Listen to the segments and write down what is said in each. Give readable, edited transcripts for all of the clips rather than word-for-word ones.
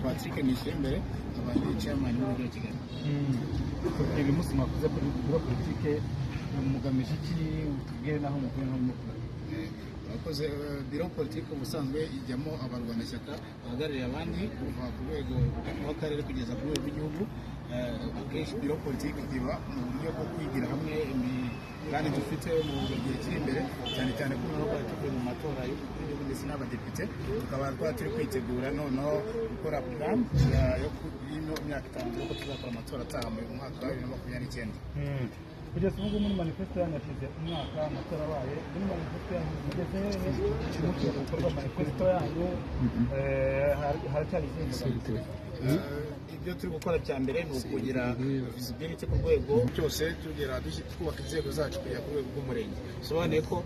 Patrick Nishembere abandi chairman w'umujyi wa Kigali. Uyu munsi mwakoze kuri politike mugamije iki utubwire naho mukuru naho mukuru. Abakoze biro politike ubusanzwe ijyamo abarwanashyaka bahagarariye abandi kuva ku rwego rw'akarere kugeza ku rwego rw'igihugu. Akenshi biro politike iba mu buryo bwo kwigira hamwe kandi dufite mu gihe kiri imbere cyane cyane ko n'uko tuvuye mu matora y'igihugu ndetse n'abadepite tukaba turi kwitegura noneho gukora plan yo myaka 5 yo tuzakora amatora ataha mu mwaka wa 2029. Kugeza ubu muri manifesto yanashize umwaka amatora abaye muri manifesto yageze mu gukorwa manifesto yanyu haracyari izindi ibyo turi gukora cya mbere ni ukugira visibility ku rwego cyose tugera twubaka inzego zacu kujya ku rwego rw'umurenge. Sobanuye ko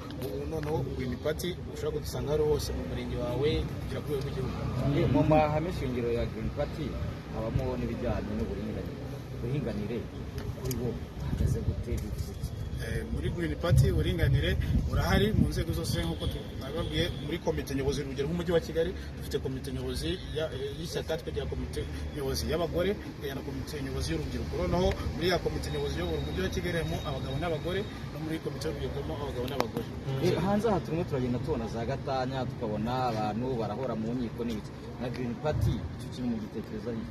noneho Green Party ushobora kudusanga ari hose mu murenge wawe kugera ku rwego rw'igihugu. Mu mahame shingiro ya Green Party habamo n'ibijyanye n'uburinganire kuri bo hageze gutera muri Green Party uburinganire urahari mu nzego zose nk'uko twababwiye. Muri komite nyobozi urugero nk'umujyi wa Kigali dufite komite nyobozi y'ishyaka, tukagira komite nyobozi y'abagore, na komite nyobozi y'urubyiruko. Noneho muri ya komite nyobozi y'umujyi wa Kigali harimo abagabo n'abagore, no muri komite y'urubyiruko harimo abagabo n'abagore. Hanze aha turimo turagenda tubona za gatanya tukabona abantu barahora mu nkiko n'ibiki. Na Green Party icyo kintu mu gitekerezo ari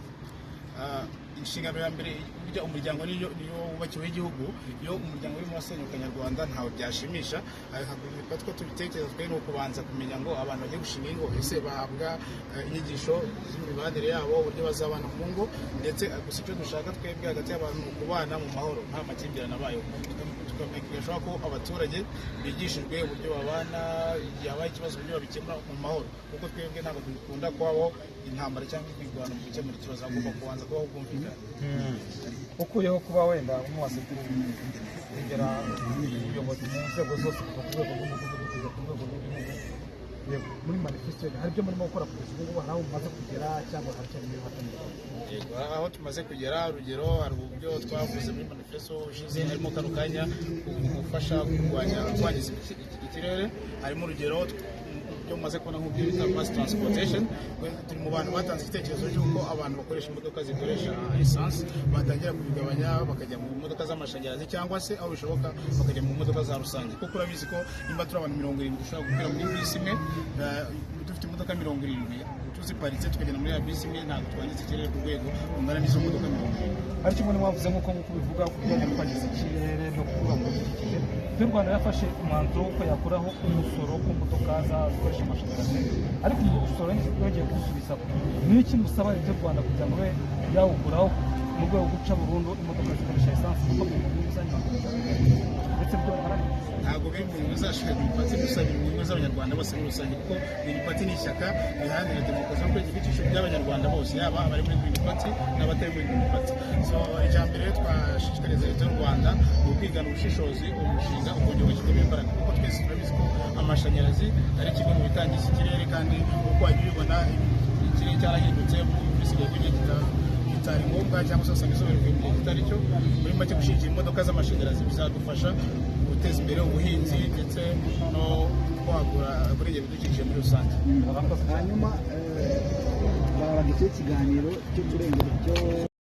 inshingano ya mbere burya umuryango niyo wubakiwe igihugu. Iyo umuryango urimo wasenyuka Nyarwanda ntawe byashimisha. Ko tubitekereza twe no kubanza kumenya ngo abantu bagiye gushinga ingo ese bahabwa inyigisho z'imibanire yabo uburyo bazabana mu ngo, ndetse gusa icyo dushaka twebwe hagati y'abantu kubana mu mahoro nta makimbirane abayeho. Tukamenya ko abaturage bigishijwe uburyo babana, yabaye ikibazo uburyo babikemura mu mahoro, kuko twebwe ntabwo dukunda kubaho intambara cyangwa kwigwana mu gukemura ikibazo, agomba kubanza kubaho ubwumvikane. Ukuyeho kuba wenda umuwasekuru kugera ubuyobozi mu nzego zose kuva ku rwego rw'umudugudu kugeza ku rwego rw'igihugu, muri manifesto hari ibyo murimo gukora kugeza ubu ngubu, hari aho mumaze kugera cyangwa haracyari ibyo hatangira? Aho tumaze kugera urugero hari uburyo twavuze muri manifesto ushize, harimo kano kanya gufasha kurwanya kwangiza ikirere. Harimo urugero byo mumaze kubona nk'ubyo bita mass transportation. Turi mu bantu batanze igitekerezo cy'uko abantu bakoresha imodoka zikoresha essence batangira kubigabanya bakajya mu modoka z'amashanyarazi, cyangwa se aho bishoboka bakajya mu modoka za rusange, kuko urabizi ko nimba turi abantu 70 dushobora gukwira muri bisi imwe, dufite imodoka 70 tuziparitse tukagenda muri ya bisi imwe ntabwo twangiza ikirere ku rwego rungana n'izo modoka 70. Ariko kimwe mwavuze nk'uko bivuga ku bijyanye no kwangiza ikirere no kubungabunga ibidukikije, u Rwanda yafashe umwanzuro w'uko yakuraho umusoro ku modoka zikoresha amashanyarazi, ariko umusoro yongeye kuwusubiza. Ni iki musaba leta y'u Rwanda kugira ngo yawukuraho mu rwego rwo guca burundu imodoka zikoresha esanse kuko mu nyungu ndetse byo ntabwo biri mu nyungu zacu Green Party, gusa biri mu nyungu z'abanyarwanda bose muri rusange, kuko Green Party ni ishyaka riharanira demokarasi no kwegera ibyiciro by'abanyarwanda bose, yaba abari muri Green Party n'abatari muri Green Party. So ijambo rero twashishikariza leta y'u Rwanda ni ukwigana ubushishozi umushinga ukongera ugashyiramo imbaraga, kuko twese turabizi ko amashanyarazi ari kimwe mu bitangiza ikirere, kandi uko wagiye ubibona ikirere cyarahindutse bisigaye kugiye bitari ngombwa cyangwa se usanga izuba rivuye mu gihe kitari cyo. Muri make gushyigikira imodoka z'amashanyarazi bizadufasha guteza imbere ubuhinzi ndetse no kwagura kurengera ibidukikije muri rusange. Hanyuma barabagije ikiganiro cyo kurengera